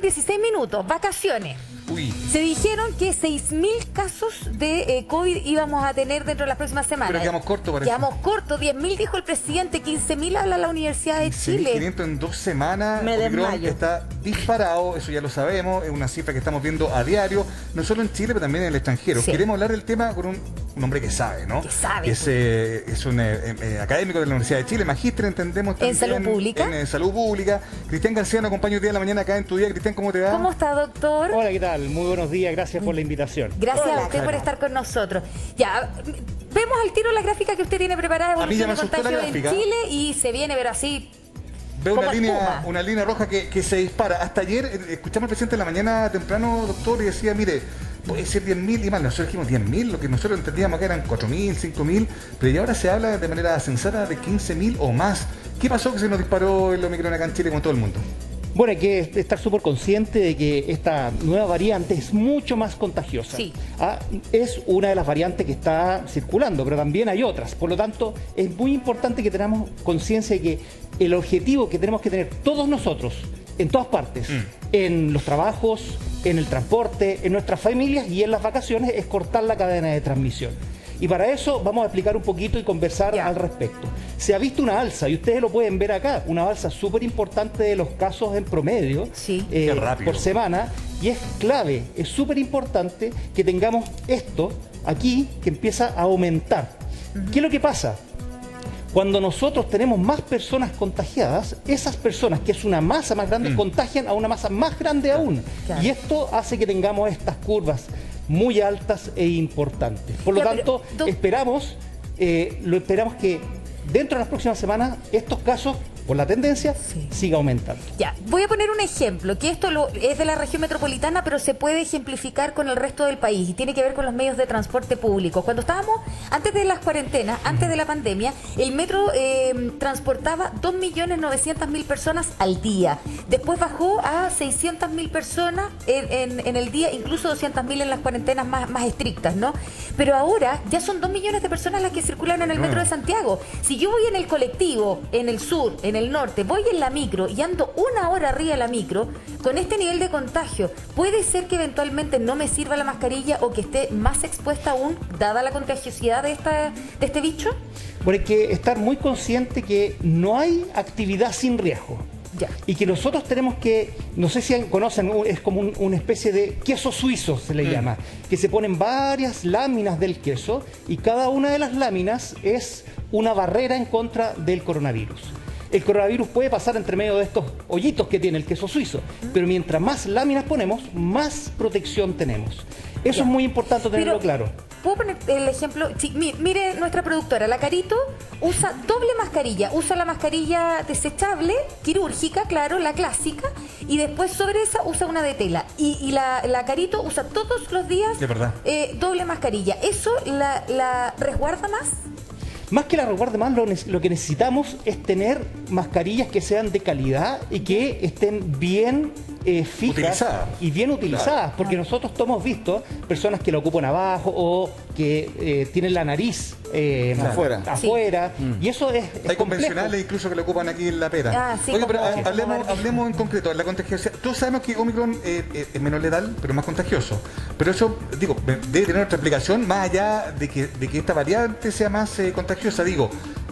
16 minutos, vacaciones. Uy. Se dijeron que 6.000 casos de COVID íbamos a tener dentro de las próximas semanas. Pero quedamos cortos, parece. Quedamos cortos, 10.000 dijo el presidente, 15.000 habla la Universidad de Chile. 6.500 en 2 semanas. Me Omicron desmayo. está disparado, eso ya lo sabemos, es una cifra que estamos viendo a diario, no solo en Chile, pero también en el extranjero. Sí. Queremos hablar del tema con un hombre que sabe, ¿no? Que sabe. Es un académico de la Universidad de Chile, magíster, entendemos también. ¿En salud pública? En salud pública. Cristian García nos acompaña hoy día de la mañana acá en Tu Día. Cristian, ¿cómo te va? ¿Cómo está, doctor? Hola, ¿qué tal? Muy buenos días, gracias por la invitación. Gracias Hola, a usted por Carlos. estar con nosotros. Ya, vemos al tiro la gráfica que usted tiene preparada, A mí ya evolución me de asustó la contagio en gráfica. Chile, y se viene, pero así. Veo como espuma. una línea roja que se dispara. Hasta ayer escuchamos al presidente en la mañana temprano, doctor, y decía, mire, puede ser 10.000, y más, nosotros dijimos 10.000, lo que nosotros entendíamos que eran 4.000, 5.000, pero ya ahora se habla de manera sensata de 15.000 o más. ¿Qué pasó que se nos disparó el Omicron acá en Chile con todo el mundo? Bueno, hay que estar súper consciente de que esta nueva variante es mucho más contagiosa. Sí. Es una de las variantes que está circulando, pero también hay otras. Por lo tanto, es muy importante que tengamos conciencia de que el objetivo que tenemos que tener todos nosotros, en todas partes, en los trabajos, en el transporte, en nuestras familias y en las vacaciones, es cortar la cadena de transmisión. Y para eso vamos a explicar un poquito y conversar Ya. al respecto. Se ha visto una alza, y ustedes lo pueden ver acá, una alza súper importante de los casos en promedio Sí. Qué rápido. por semana, y es clave, es súper importante que tengamos esto aquí que empieza a aumentar. ¿Qué es lo que pasa? Cuando nosotros tenemos más personas contagiadas, esas personas, que es una masa más grande, contagian a una masa más grande aún. Claro. Y esto hace que tengamos estas curvas muy altas e importantes. Por lo Ya, pero, tanto, esperamos que dentro de las próximas semanas estos casos, por la tendencia, Sí. siga aumentando. Ya, voy a poner un ejemplo, que esto es de la región metropolitana, pero se puede ejemplificar con el resto del país y tiene que ver con los medios de transporte público. Cuando estábamos, antes de las cuarentenas, antes de la pandemia, el metro transportaba 2.900.000 personas al día. Después bajó a 600.000 personas en el día, incluso 200.000 en las cuarentenas más estrictas, ¿no? Pero ahora ya son 2 millones de personas las que circulan en el metro de Santiago. Si yo voy en el colectivo, en el sur, en el norte, voy en la micro y ando una hora arriba de la micro, con este nivel de contagio, ¿puede ser que eventualmente no me sirva la mascarilla o que esté más expuesta aún, dada la contagiosidad de este bicho? Bueno, hay que estar muy consciente que no hay actividad sin riesgo. Ya. Y que nosotros tenemos que, no sé si conocen, es como una especie de queso suizo, se le llama, que se ponen varias láminas del queso y cada una de las láminas es una barrera en contra del coronavirus. El coronavirus puede pasar entre medio de estos hoyitos que tiene el queso suizo, pero mientras más láminas ponemos, más protección tenemos. Eso Ya. es muy importante tenerlo Pero, claro. ¿puedo poner el ejemplo? Sí, mire nuestra productora, la Carito, usa doble mascarilla. Usa la mascarilla desechable, quirúrgica, claro, la clásica, y después sobre esa usa una de tela. Y la Carito usa todos los días De verdad. doble mascarilla. ¿Eso la resguarda más? Más que la resguarde más, lo que necesitamos es tener mascarillas que sean de calidad y que estén bien fijas Utilizadas. y bien utilizadas, porque nosotros hemos visto personas que la ocupan abajo o que tienen la nariz Afuera. afuera, y eso es Hay complejo. convencionales incluso que lo ocupan aquí en la pera. Ah, sí, Oye, pero como- hablemos en concreto, la contagiosidad. Todos sabemos que Omicron es menos letal, pero más contagioso. Pero eso, digo, debe tener otra explicación, más allá de que esta variante sea más contagiosa. Digo,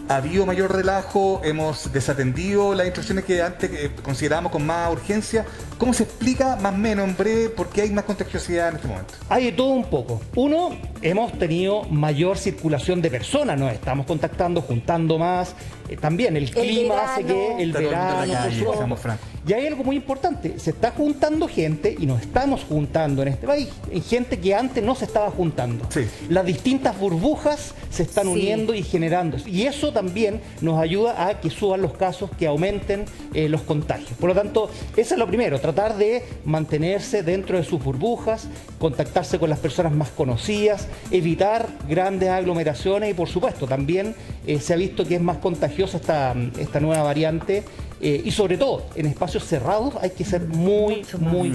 ¿ha habido mayor relajo? ¿Hemos desatendido las instrucciones que antes considerábamos con más urgencia? ¿Cómo se explica, más o menos, en breve, por qué hay más contagiosidad en este momento? Hay de todo un poco. Uno, hemos tenido mayor circulación de personas, nos estamos contactando, juntando más. También el clima hace verano. que el Está todo el mundo en la verano, calle, por supuesto. seamos francos. Y hay algo muy importante, se está juntando gente, y nos estamos juntando en este país, en gente que antes no se estaba juntando. Sí. Las distintas burbujas se están Sí. uniendo y generando. Y eso también nos ayuda a que suban los casos, que aumenten los contagios. Por lo tanto, eso es lo primero, tratar de mantenerse dentro de sus burbujas, contactarse con las personas más conocidas, evitar grandes aglomeraciones y, por supuesto, también se ha visto que es más contagiosa esta nueva variante. Y sobre todo, en espacios cerrados hay que ser muy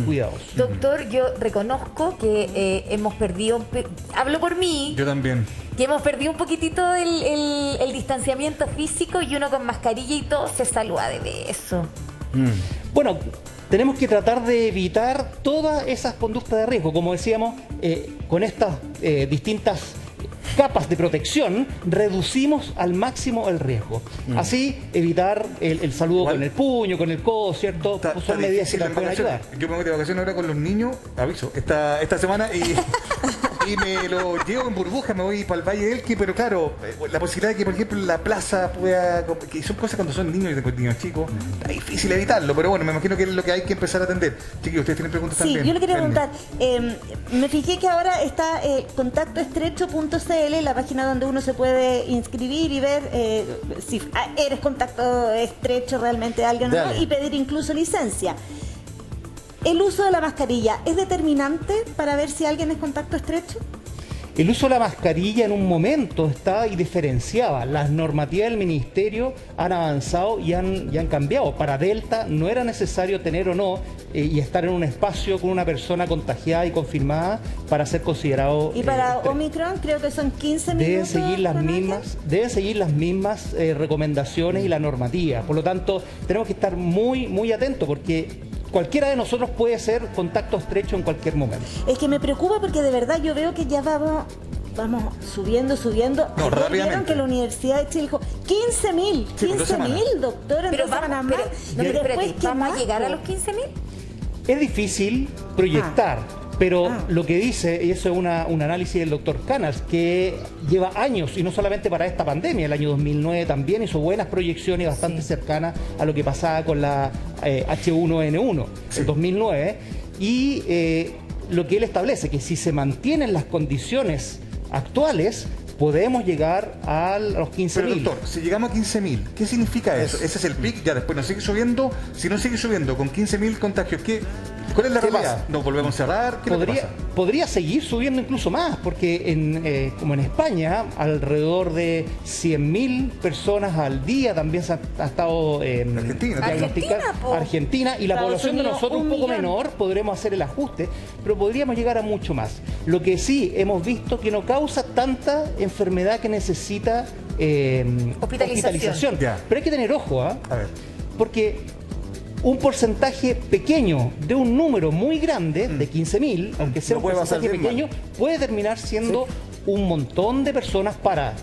cuidadosos. Doctor, yo reconozco que hemos perdido, hablo por mí, Yo también. que hemos perdido un poquitito el distanciamiento físico, y uno con mascarilla y todo se saluda de beso. Bueno, tenemos que tratar de evitar todas esas conductas de riesgo. Como decíamos, con estas distintas capas de protección, reducimos al máximo el riesgo. Así, evitar el saludo con el puño, con el codo, ¿cierto? Son medidas que nos pueden ayudar. Yo me voy de vacaciones ahora con los niños, aviso, esta semana y me lo llevo en burbuja, me voy para el Valle del Elqui, pero claro, la posibilidad de que, por ejemplo, la plaza pueda... que son cosas cuando son niños y niños chicos, es difícil evitarlo, pero bueno, me imagino que es lo que hay que empezar a atender. Chiquillos, ustedes tienen preguntas también. Sí, yo le quería preguntar, me fijé que ahora está contactoestrecho.cl, la página donde uno se puede inscribir y ver si eres contacto estrecho realmente de alguien o no, y pedir incluso licencia. ¿El uso de la mascarilla es determinante para ver si alguien es contacto estrecho? El uso de la mascarilla en un momento estaba y diferenciaba. Las normativas del Ministerio han avanzado y han cambiado. Para Delta no era necesario tener o no y estar en un espacio con una persona contagiada y confirmada para ser considerado. Y para Omicron creo que son 15 minutos. Deben seguir las mismas recomendaciones y la normativa. Por lo tanto, tenemos que estar muy, muy atentos porque cualquiera de nosotros puede ser contacto estrecho en cualquier momento. Es que me preocupa porque de verdad yo veo que ya vamos subiendo. No, Vieron que la Universidad de Chile dijo 15.000, sí, 15.000, doctor, Pero vamos, ¿vamos a llegar a los 15.000? Es difícil proyectar, pero lo que dice, y eso es un análisis del doctor Canals, que lleva años, y no solamente para esta pandemia, el año 2009 también hizo buenas proyecciones bastante cercanas a lo que pasaba con la H1N1, el 2009, y lo que él establece, que si se mantienen las condiciones actuales, podemos llegar a los 15.000. Pero doctor, si llegamos a 15.000, ¿qué significa eso? Ese es el pic, ya después nos sigue subiendo. Si no sigue subiendo con 15.000 contagios, ¿cuál es la realidad? ¿Nos volvemos a cerrar? Podría seguir subiendo incluso más, porque como en España, alrededor de 100.000 personas al día también se ha estado diagnosticando. Argentina, y la Estados población Unidos, de nosotros un poco menor, podremos hacer el ajuste, pero podríamos llegar a mucho más. Lo que sí hemos visto que no causa tanta enfermedad que necesita hospitalización. Pero hay que tener ojo, A ver. porque un porcentaje pequeño de un número muy grande, de 15.000, aunque sea un porcentaje pequeño, puede terminar siendo un montón de personas para,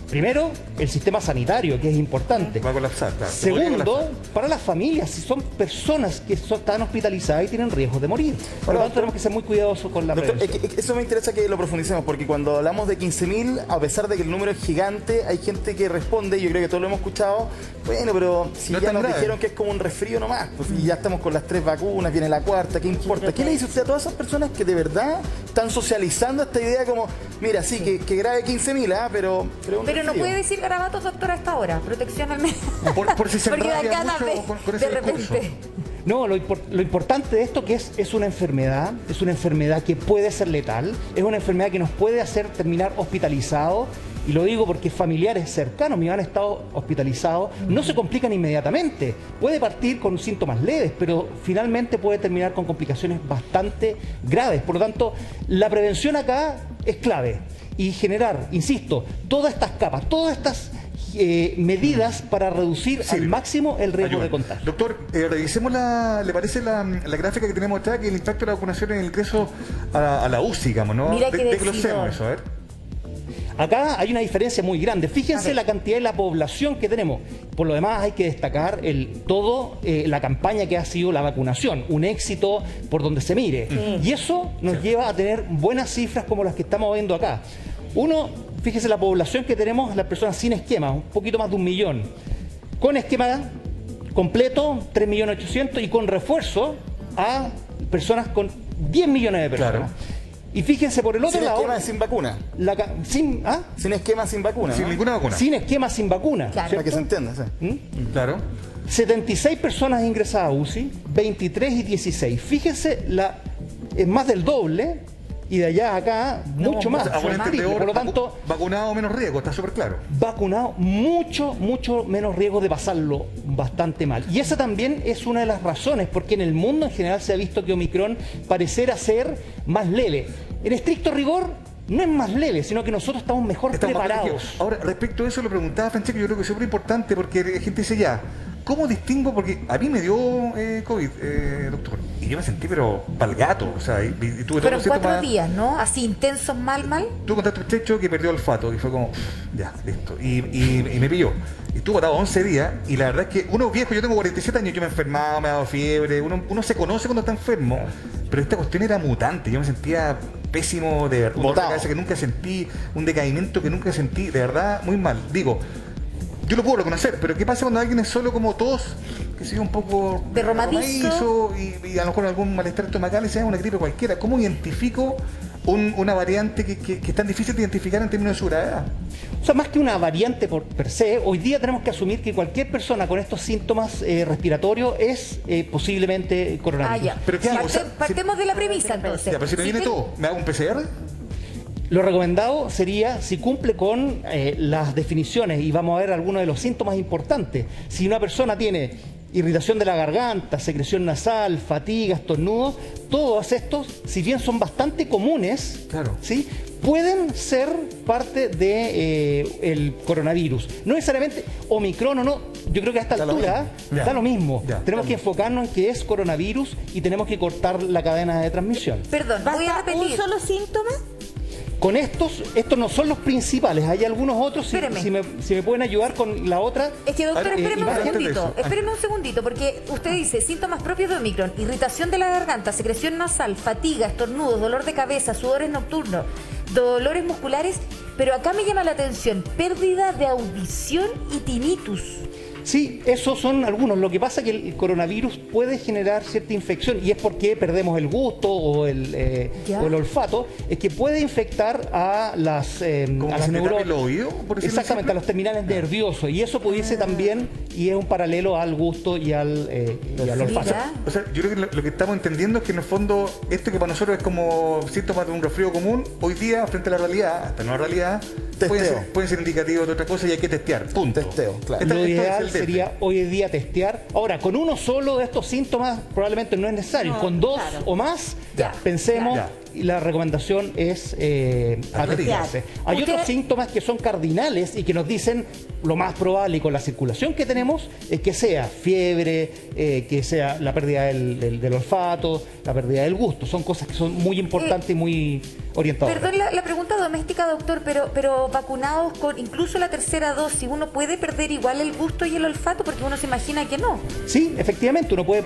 primero, el sistema sanitario, que es importante. Va a colapsar, claro. Segundo, para las familias, si son personas que están hospitalizadas y tienen riesgo de morir. Por lo tanto, tenemos que ser muy cuidadosos con la prevención. Eso me interesa que lo profundicemos, porque cuando hablamos de 15.000, a pesar de que el número es gigante, hay gente que responde, y yo creo que todos lo hemos escuchado, bueno, pero si no ya nos dijeron que es como un resfrío nomás, pues y ya estamos con las 3 vacunas, viene la cuarta, ¿qué importa? ¿Qué le dice usted a todas esas personas que de verdad están socializando esta idea como, mira, sí, que grave 15.000, pero no puede decir garabatos, doctor, a esta hora. Protección al menos. Por si se Porque de acá mucho con ese de repente. discurso. No, lo importante de esto que es una enfermedad que puede ser letal, es una enfermedad que nos puede hacer terminar hospitalizados, y lo digo porque familiares cercanos míos han estado hospitalizados, no se complican inmediatamente, puede partir con síntomas leves, pero finalmente puede terminar con complicaciones bastante graves. Por lo tanto, la prevención acá es clave, y generar, insisto, todas estas capas, todas estas medidas para reducir al máximo el riesgo de contagio. Doctor, revisemos ¿le parece la gráfica que tenemos acá, que el impacto de la vacunación en el ingreso a la UCI, digamos, ¿no? Mira qué desglosemos eso, a ver. Acá hay una diferencia muy grande. Fíjense la cantidad de la población que tenemos. Por lo demás, hay que destacar la campaña que ha sido la vacunación, un éxito por donde se mire. Y eso nos lleva a tener buenas cifras como las que estamos viendo acá. Fíjese la población que tenemos, las personas sin esquema, un poquito más de 1 millón. Con esquema completo, 3.800.000, y con refuerzo a personas con 10 millones de personas. Claro. Y fíjense por el otro lado. Sin esquema, sin vacuna. Sin esquema, sin vacuna. Sin ninguna vacuna. Sin esquema, sin vacuna. Claro. Para que se entienda, sí. Claro. 76 personas ingresadas a UCI, 23 y 16. Fíjense, es más del doble. Y de allá a acá, mucho más. Por lo tanto, vacunado menos riesgo, está súper claro. Vacunado, mucho menos riesgo de pasarlo bastante mal. Y esa también es una de las razones porque en el mundo en general se ha visto que Omicron parecerá ser más leve. En estricto rigor, no es más leve, sino que nosotros estamos mejor preparados. Ahora, respecto a eso, lo preguntaba Francesco, yo creo que es súper importante porque la gente dice ya, ¿cómo distingo? Porque a mí me dio COVID, doctor, y yo me sentí pero pa'l gato, o sea, y tuve Fueron todos los 4 síntomas. días, ¿no? Así intensos, mal. Tuve contacto estrecho que perdió olfato y fue como, ya, listo. Y me pilló. Y estuvo atado 11 días y la verdad es que uno viejo, yo tengo 47 años, yo me he enfermado, me ha dado fiebre, uno se conoce cuando está enfermo, pero esta cuestión era mutante, yo me sentía pésimo, de verdad, un dolor de cabeza que nunca sentí, un decaimiento que nunca sentí, de verdad, muy mal. Digo, yo lo puedo reconocer, pero ¿qué pasa cuando alguien es solo como tos, que sigue un poco derramadizo y a lo mejor algún malestar estomacal y sea una gripe cualquiera? ¿Cómo identifico una variante que es tan difícil de identificar en términos de su gravedad? O sea, más que una variante per se, hoy día tenemos que asumir que cualquier persona con estos síntomas respiratorios es posiblemente coronavirus. Ya. Pero ¿qué hago? O sea, Partemos de la premisa, entonces. Ya, pero si me viene todo, ¿me hago un PCR? Lo recomendado sería, si cumple con las definiciones, y vamos a ver algunos de los síntomas importantes. Si una persona tiene irritación de la garganta, secreción nasal, fatiga, estornudos, todos estos, si bien son bastante comunes, Claro. ¿sí?, pueden ser parte de el coronavirus. No necesariamente Omicron o no, yo creo que a esta altura da lo mismo. Tenemos que enfocarnos en que es coronavirus y tenemos que cortar la cadena de transmisión. Perdón, voy a ¿Basta un repetir. solo síntoma? Con estos no son los principales, hay algunos otros, Espéreme. si me pueden ayudar con la otra. Es que, doctor, espéreme un antes de segundito. eso. Espéreme un segundito, porque usted dice síntomas propios de Omicron: irritación de la garganta, secreción nasal, fatiga, estornudos, dolor de cabeza, sudores nocturnos, dolores musculares, pero acá me llama la atención: pérdida de audición y tinnitus. Sí, esos son algunos. Lo que pasa es que el coronavirus puede generar cierta infección y es porque perdemos el gusto o el olfato, es que puede infectar a las ¿Como a que las se te tape neuronas. el oído, por decirlo Exactamente, a los terminales nerviosos. Y eso pudiese también, y es un paralelo al gusto y al olfato. Mira. O sea, yo creo que lo que estamos entendiendo es que en el fondo esto que para nosotros es como síntomas de un resfrío común, hoy día frente a la realidad, hasta nueva realidad, pueden ser indicativos de otra cosa y hay que testear, punto. Testeo, claro. Esto Lo es ideal el test. sería hoy en día testear. Ahora, con uno solo de estos síntomas probablemente no es necesario. No, con 2 claro. o más, Ya, pensemos, ya. y la recomendación es testearse. Hay Usted- otros síntomas que son cardinales y que nos dicen lo más probable, y con la circulación que tenemos, es que sea fiebre, que sea la pérdida del olfato, la pérdida del gusto. Son cosas que son muy importantes y muy orientadoras. Perdón la pregunta doméstica, doctor, pero vacunados con incluso la tercera dosis, ¿uno puede perder igual el gusto y el olfato? Porque uno se imagina que no. Sí, efectivamente, uno puede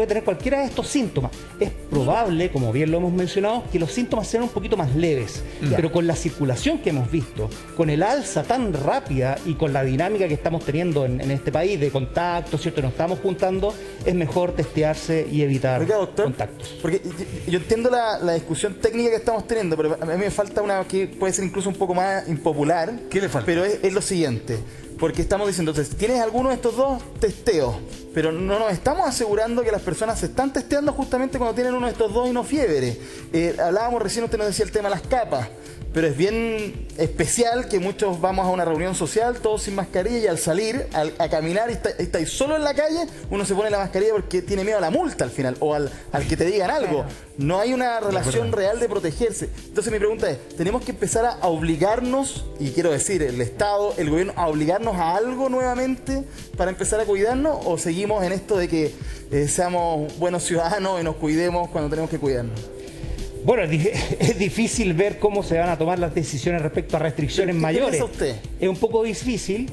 tener cualquiera de estos síntomas. Es probable, como bien lo hemos mencionado, que los síntomas sean un poquito más leves, pero con la circulación que hemos visto, con el alza tan rápida y con la dinámica que estamos teniendo en este país de contactos, ¿cierto? Nos estamos juntando, es mejor testearse y evitar Oiga, doctor, contactos. porque yo entiendo la discusión técnica que estamos teniendo, pero a mí me falta una que puede ser incluso un poco más impopular. ¿Qué le falta? Pero es lo siguiente, porque estamos diciendo, entonces, tienes alguno de estos dos testeos, pero no nos estamos asegurando que las personas se están testeando justamente cuando tienen uno de estos dos y no fiebre. Hablábamos recién, usted nos decía el tema de las capas, pero es bien especial que muchos vamos a una reunión social, todos sin mascarilla, y al salir, a caminar y estáis solo en la calle, uno se pone la mascarilla porque tiene miedo a la multa al final, o al que te digan algo. No hay una relación real de protegerse. Entonces mi pregunta es, ¿tenemos que empezar a obligarnos, y quiero decir, el Estado, el gobierno, a obligarnos a algo nuevamente para empezar a cuidarnos, o seguimos en esto de que seamos buenos ciudadanos y nos cuidemos cuando tenemos que cuidarnos? Bueno, es difícil ver cómo se van a tomar las decisiones respecto a restricciones ¿Qué mayores. piensa usted? Es un poco difícil.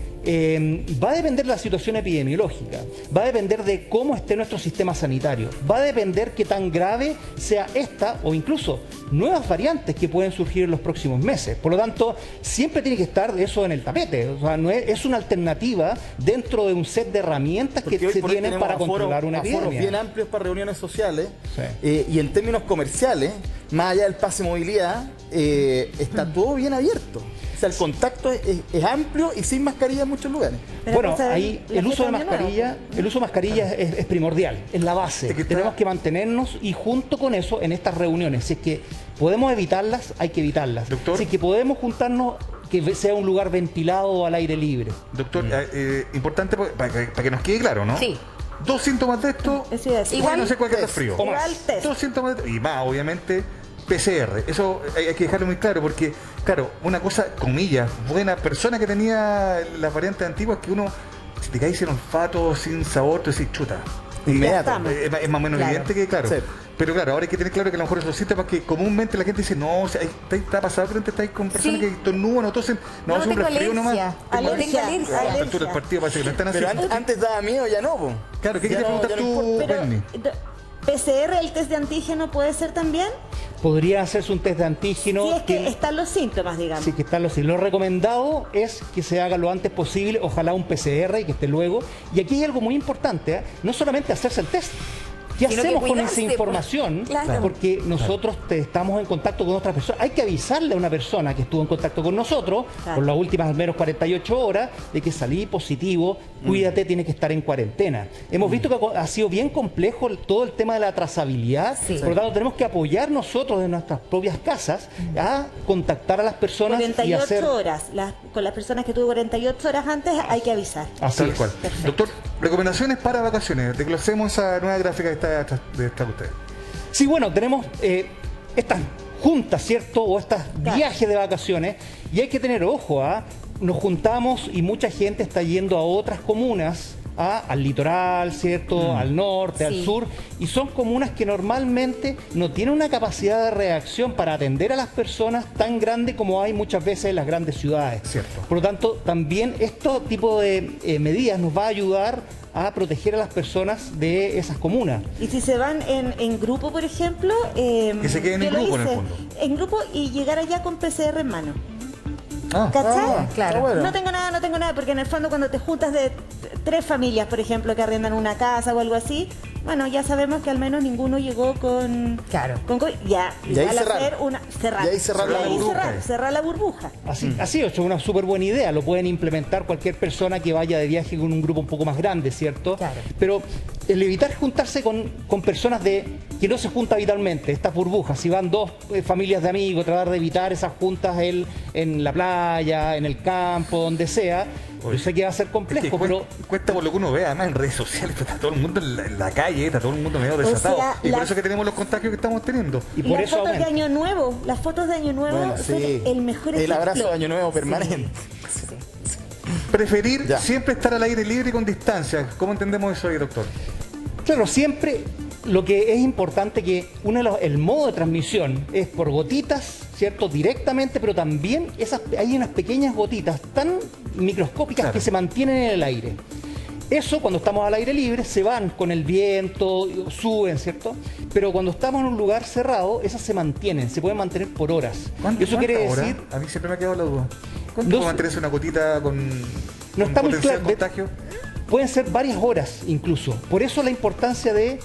Va a depender de la situación epidemiológica, va a depender de cómo esté nuestro sistema sanitario, va a depender qué tan grave sea esta o incluso nuevas variantes que pueden surgir en los próximos meses. Por lo tanto, siempre tiene que estar eso en el tapete. O sea, no es una alternativa dentro de un set de herramientas Porque que hoy se por hoy tienen tenemos para controlar una aforos epidemia. bien amplios para reuniones sociales, Sí. y en términos comerciales, más allá del pase de movilidad, está todo bien abierto. O sea, el contacto es amplio y sin mascarilla en muchos lugares. Pero Bueno, entonces, ahí la el uso de fiesta de Año Nuevo. mascarilla, es primordial, es la base. Es que está- Tenemos que mantenernos y junto con eso en estas reuniones, si es que podemos evitarlas, hay que evitarlas. Doctor. Si es que podemos juntarnos, que sea un lugar ventilado o al aire libre. Doctor, importante para que nos quede claro, ¿no? Sí. 2 síntomas de esto, Eso iba a decir. igual no sé cualquier test, resfrío. o más. Igual test. 2 síntomas de esto, y más, obviamente, PCR. Eso hay que dejarlo muy claro porque, claro, una cosa, comillas, buena persona que tenía las variantes antiguas que uno si te cae sin olfato, sin sabor, tú decís, chuta. Inmediato. Es más o menos Claro. evidente que, claro. Sí. Pero claro, ahora hay que tener claro que a lo mejor esos síntomas que comúnmente la gente dice, no, o sea, está pasado frente, estáis con personas Sí. que estornudan o tosen, no, es un tengo resfrío nomás. alergia. Tengo Alergia. A la altura del partido parece que no están Pero haciendo. antes daba miedo, ya no, po. Claro, ¿qué Ya quieres no- preguntar ya no tú, Pero, Bernie? ¿PCR, el test de antígeno puede ser también? Podría hacerse un test de antígeno. Si es que están los síntomas, digamos. Sí, que están los. Lo recomendado es que se haga lo antes posible, ojalá un PCR y que esté luego. Y aquí hay algo muy importante, ¿eh? No solamente hacerse el test. ¿Qué Sino que hacemos con cuidarse, esa información? pues. Claro. Porque nosotros estamos en contacto con otras personas. Hay que avisarle a una persona que estuvo en contacto con nosotros Claro. por las últimas al menos 48 horas de que salí positivo, cuídate, tiene que estar en cuarentena. Hemos visto que ha sido bien complejo todo el tema de la trazabilidad. Sí. Por lo tanto, tenemos que apoyar nosotros en nuestras propias casas a contactar a las personas y 48 hacer... horas. Con las personas que tuvo 48 horas antes hay que avisar. Así Tal es. cual. Doctor, recomendaciones para vacaciones. Desglosemos esa nueva gráfica que está detrás de usted. Sí, bueno, tenemos estas juntas, ¿cierto? O estos Claro. viajes de vacaciones. Y hay que tener ojo, ¿ah? Nos juntamos y mucha gente está yendo a otras comunas, al litoral, ¿cierto? Al norte, al Sí. sur. Y son comunas que normalmente no tienen una capacidad de reacción para atender a las personas tan grande como hay muchas veces en las grandes ciudades. Cierto. Por lo tanto, también este tipo de medidas nos va a ayudar a proteger a las personas de esas comunas. Y si se van en grupo, por ejemplo... Que se queden en yo lo grupo, en el hice, fondo. En grupo y llegar allá con PCR en mano. Ah, ¿Cachai? claro. está bueno. No tengo nada, porque en el fondo cuando te juntas de 3 familias, por ejemplo, que arrendan una casa o algo así, bueno, ya sabemos que al menos ninguno llegó con... Claro. con ya, Y ahí igual cerrar. hacer una... Cerrar. Y ahí cerrar la burbuja. Cerrar la burbuja. Así es una súper buena idea, lo pueden implementar cualquier persona que vaya de viaje con un grupo un poco más grande, ¿cierto? Claro. Pero el evitar juntarse con personas que no se juntan habitualmente, estas burbujas, si van dos familias de amigos, tratar de evitar esas juntas en la playa, en el campo, donde sea, yo sé que va a ser es que complejo, pero... cuesta por lo que uno ve, además en redes sociales, está todo el mundo en la calle, está todo el mundo medio desatado. sea, y por las- eso que tenemos los contagios que estamos teniendo. Y por las eso fotos de aumenta. Año Nuevo, las fotos de Año Nuevo Bueno, son sí. el mejor El ejemplo. abrazo de Año Nuevo permanente. Preferir Ya. siempre estar al aire libre y con distancia. ¿Cómo entendemos eso ahí, doctor? Claro, siempre lo que es importante que el modo de transmisión es por gotitas, ¿cierto? Directamente, pero también hay unas pequeñas gotitas tan microscópicas Claro. que se mantienen en el aire. Eso cuando estamos al aire libre se van con el viento, suben, ¿cierto? Pero cuando estamos en un lugar cerrado, esas se mantienen, se pueden mantener por horas. Y eso quiere ¿Cuántas decir... horas? A mí siempre me ha quedado la duda. ¿Cuánto No puede sé. mantenerse una gotita con No está muy potencial claro. contagio? Pueden ser varias horas incluso. Por eso la importancia de,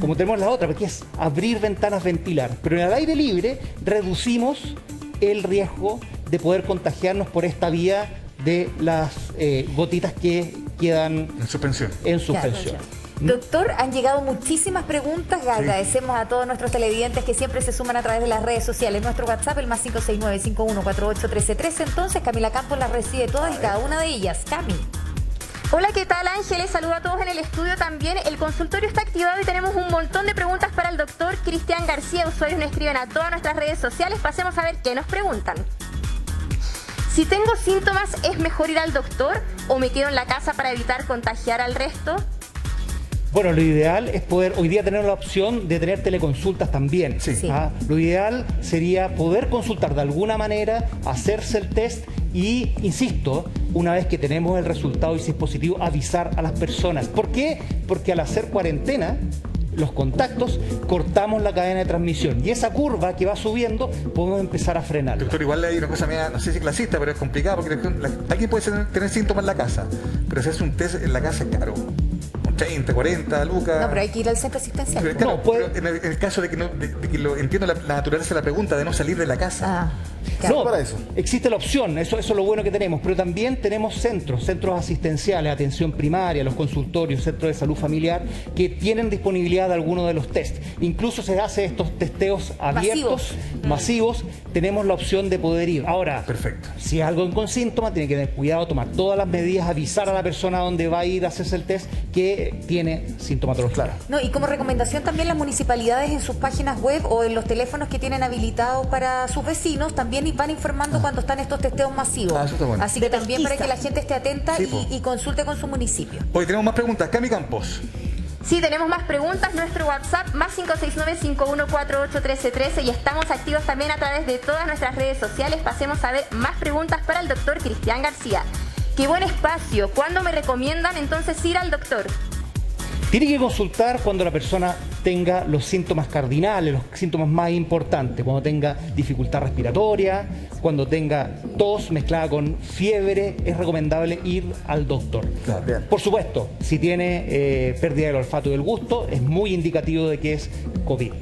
como tenemos la otra, porque es abrir ventanas, ventilar. Pero en el aire libre reducimos el riesgo de poder contagiarnos por esta vía de las gotitas que quedan En suspensión. en suspensión. Doctor, han llegado muchísimas preguntas. Agradecemos a todos nuestros televidentes que siempre se suman a través de las redes sociales. Nuestro WhatsApp, el más 569-5148-1313. Entonces, Camila Campos las recibe todas y cada una de ellas. Cami. Hola, ¿qué tal, Ángeles? Saludo a todos en el estudio también. El consultorio está activado y tenemos un montón de preguntas para el doctor Cristian García. Usuarios nos escriben a todas nuestras redes sociales. Pasemos a ver qué nos preguntan. Si tengo síntomas, ¿es mejor ir al doctor o me quedo en la casa para evitar contagiar al resto? Bueno, lo ideal es poder hoy día tener la opción de tener teleconsultas también. Sí. Sí. Lo ideal sería poder consultar de alguna manera, hacerse el test y, insisto, una vez que tenemos el resultado y si es positivo, avisar a las personas. ¿Por qué? Porque al hacer cuarentena, los contactos, cortamos la cadena de transmisión y esa curva que va subiendo podemos empezar a frenarla. Doctor, igual hay una cosa media, no sé si clasista, pero es complicado porque alguien puede tener síntomas en la casa, pero hacerse un test en la casa es caro. 30, 40, lucas. No, pero hay que ir al centro asistencial. Pero, claro, No, puede- pero en el caso de que, entiendo la naturaleza de la pregunta, de no salir de la casa. Ah, claro. No, para eso. existe la opción, eso es lo bueno que tenemos, pero también tenemos centros asistenciales, atención primaria, los consultorios, centros de salud familiar, que tienen disponibilidad de alguno de los test. Incluso se hace estos testeos abiertos, masivos, tenemos la opción de poder ir. Ahora, Perfecto. si es algo con síntoma, tiene que tener cuidado, tomar todas las medidas, avisar a la persona a dónde va a ir a hacerse el test, que que tiene sintomatología. No, y como recomendación también las municipalidades en sus páginas web o en los teléfonos que tienen habilitados para sus vecinos también van informando cuando están estos testeos masivos. Eso está bueno. Así que también para que la gente esté atenta Sí, po. y consulte con su municipio. Hoy tenemos más preguntas. Cami Campos. Sí, tenemos más preguntas. Nuestro WhatsApp más 569-5148-1313 y estamos activos también a través de todas nuestras redes sociales. Pasemos a ver más preguntas para el doctor Cristian García. Qué buen espacio. ¿Cuándo me recomiendan entonces ir al doctor? Tiene que consultar cuando la persona tenga los síntomas cardinales, los síntomas más importantes, cuando tenga dificultad respiratoria, cuando tenga tos mezclada con fiebre, es recomendable ir al doctor. Claro. Bien. Por supuesto, si tiene pérdida del olfato y del gusto, es muy indicativo de que es COVID.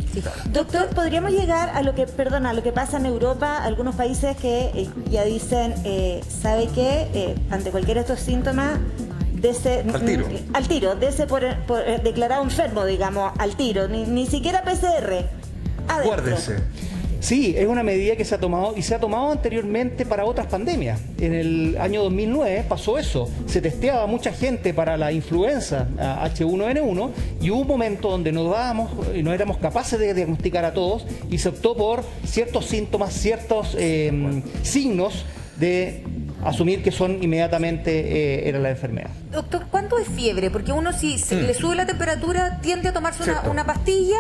Doctor, ¿podríamos llegar a lo que, a lo que pasa en Europa, algunos países que ya dicen, ¿sabe qué? Ante cualquiera de estos síntomas, al tiro, dese por declarado enfermo, digamos, al tiro, ni siquiera PCR. Adentro. Guárdese. Sí, es una medida que se ha tomado y se ha tomado anteriormente para otras pandemias. En el año 2009 pasó eso. Se testeaba mucha gente para la influenza H1N1 y hubo un momento donde no éramos capaces de diagnosticar a todos y se optó por ciertos síntomas, ciertos signos de asumir que son inmediatamente era la enfermedad. Doctor, ¿cuánto es fiebre? Porque uno si le sube la temperatura tiende a tomarse una pastilla,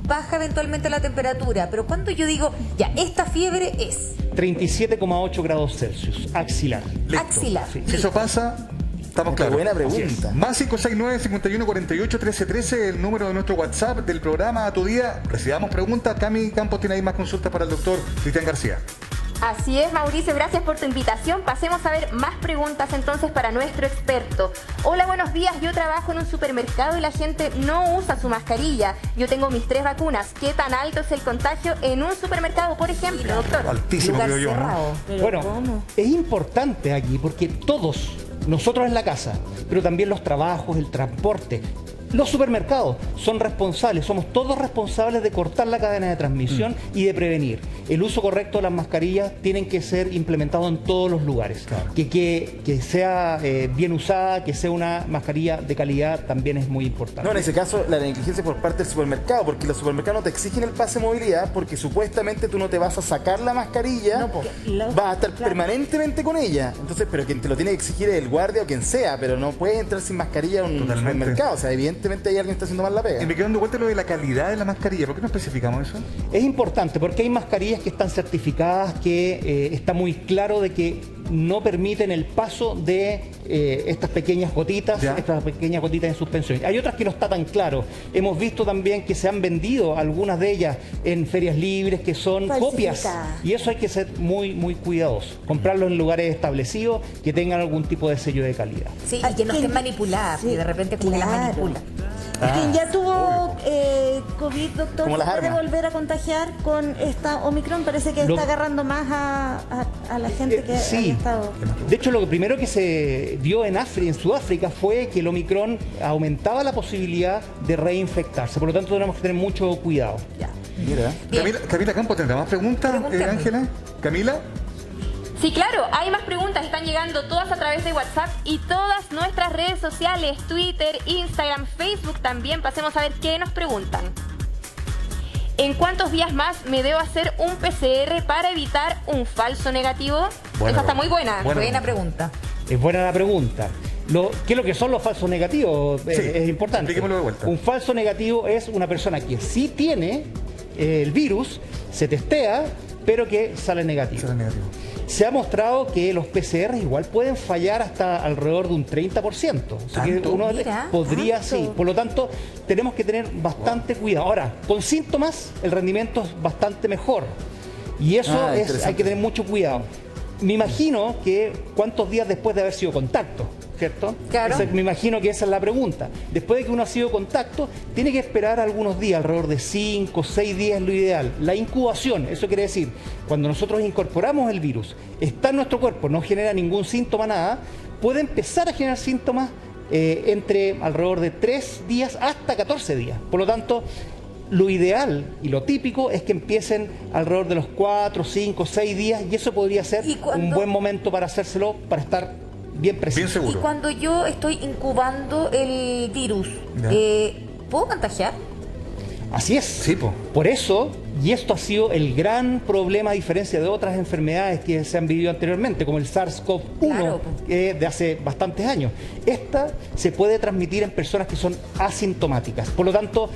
baja eventualmente la temperatura. Pero cuando yo digo, ya, esta fiebre es 37,8 grados Celsius, axilar. Listo. axilar. Sí. Si eso pasa, estamos Qué claros. buena pregunta. Más 569-5148-1313, el número de nuestro WhatsApp del programa A Tu Día. Recibamos preguntas. Cami Campos tiene ahí más consultas para el doctor Cristian García. Así es, Mauricio, gracias por tu invitación. Pasemos a ver más preguntas entonces para nuestro experto. Hola, buenos días. Yo trabajo en un supermercado y la gente no usa su mascarilla. Yo tengo mis 3 vacunas. ¿Qué tan alto es el contagio en un supermercado, por ejemplo, doctor? Altísimo, Lugar creo yo, ¿no? cerrado. Pero Bueno, ¿cómo? es importante aquí porque todos, nosotros en la casa, pero también los trabajos, el transporte, los supermercados son responsables, somos todos responsables de cortar la cadena de transmisión y de prevenir. El uso correcto de las mascarillas tienen que ser implementado en todos los lugares. Claro. Que sea bien usada, que sea una mascarilla de calidad también es muy importante. No, en ese caso, la negligencia es por parte del supermercado, porque los supermercados no te exigen el pase de movilidad, porque supuestamente tú no te vas a sacar la mascarilla, No, po. vas a estar Claro. permanentemente con ella. Entonces, pero quien te lo tiene que exigir es el guardia o quien sea, pero no puedes entrar sin mascarilla a un Totalmente. supermercado. O sea, evidentemente ahí alguien está haciendo mal la pega. Y me quedo dando vuelta lo de la calidad de la mascarilla. ¿Por qué no especificamos eso? Es importante porque hay mascarillas que están certificadas, que está muy claro de que no permiten el paso de estas pequeñas gotitas, Ya. en suspensión. Hay otras que no está tan claro. Hemos visto también que se han vendido algunas de ellas en ferias libres que son copias. Falsificadas. Y eso hay que ser muy, muy cuidadosos. Comprarlo en lugares establecidos que tengan algún tipo de sello de calidad. Sí, y que no estén manipuladas, que de repente como que las Claro. manipulan. Quien ya tuvo COVID, doctor, Como ¿se las puede armas. volver a contagiar con esta Omicron? Parece que Lo- está agarrando más a la gente que sí. había estado... De hecho, lo primero que se vio en Sudáfrica fue que el Omicron aumentaba la posibilidad de reinfectarse. Por lo tanto, tenemos que tener mucho cuidado. Ya. Mira. Bien. Camila Campos, ¿tendrá más preguntas, Pregúntame. Ángela? ¿Camila? Sí, claro, hay más preguntas, están llegando todas a través de WhatsApp y todas nuestras redes sociales, Twitter, Instagram, Facebook también. Pasemos a ver qué nos preguntan. ¿En cuántos días más me debo hacer un PCR para evitar un falso negativo? Buena Esa está muy buena. Buena pregunta. Es buena la pregunta. ¿Qué es lo que son los falsos negativos? Sí, Es importante. expliquémoslo de vuelta. Un falso negativo es una persona que sí tiene el virus, se testea, pero que sale negativo. Será negativo. Se ha mostrado que los PCR igual pueden fallar hasta alrededor de un 30%. O sea que ¿Tanto? uno Mira, podría, tanto. sí. Por lo tanto, tenemos que tener bastante cuidado. Ahora, con síntomas, el rendimiento es bastante mejor. Y eso hay interesante. que tener mucho cuidado. Me imagino que cuántos días después de haber sido contacto, ¿cierto? Claro. Me imagino que esa es la pregunta. Después de que uno ha sido contacto, tiene que esperar algunos días, alrededor de 5 o 6 días es lo ideal. La incubación, eso quiere decir, cuando nosotros incorporamos el virus, está en nuestro cuerpo, no genera ningún síntoma, nada, puede empezar a generar síntomas entre alrededor de 3 días hasta 14 días. Por lo tanto, lo ideal y lo típico es que empiecen alrededor de los 4, 5, 6 días y eso podría ser ¿Y cuándo? un buen momento para hacérselo, para estar bien preciso. Bien seguro. Y cuando yo estoy incubando el virus, Ya. ¿puedo contagiar? Así es. Sí, po. Por eso, y esto ha sido el gran problema a diferencia de otras enfermedades que se han vivido anteriormente, como el SARS-CoV-1 Claro. de hace bastantes años. Esta se puede transmitir en personas que son asintomáticas. Por lo tanto,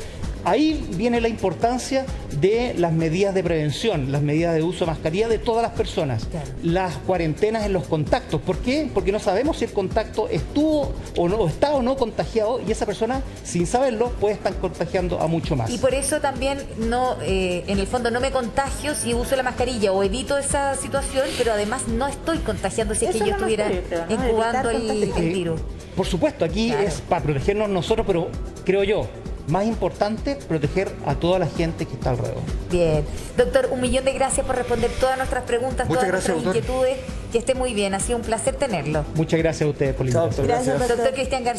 ahí viene la importancia de las medidas de prevención, las medidas de uso de mascarilla de todas las personas, Claro. las cuarentenas en los contactos. ¿Por qué? Porque no sabemos si el contacto estuvo o no, está o no contagiado, y esa persona, sin saberlo, puede estar contagiando a mucho más. Y por eso también no, en el fondo no me contagio si uso la mascarilla o evito esa situación, pero además no estoy contagiando si es que Eso yo es lo más estuviera correcto, ¿no? incubando Evitar el contagio. virus. Por supuesto, aquí Claro. es para protegernos nosotros, pero creo yo, más importante, proteger a toda la gente que está alrededor. Bien. Doctor, 1.000.000 de gracias por responder todas nuestras preguntas, Muchas todas gracias, nuestras doctor. inquietudes. Que esté muy bien, ha sido un placer tenerlo. Muchas gracias a ustedes por la Chao, invitación. doctor, Gracias, gracias. Doctor Cristian García.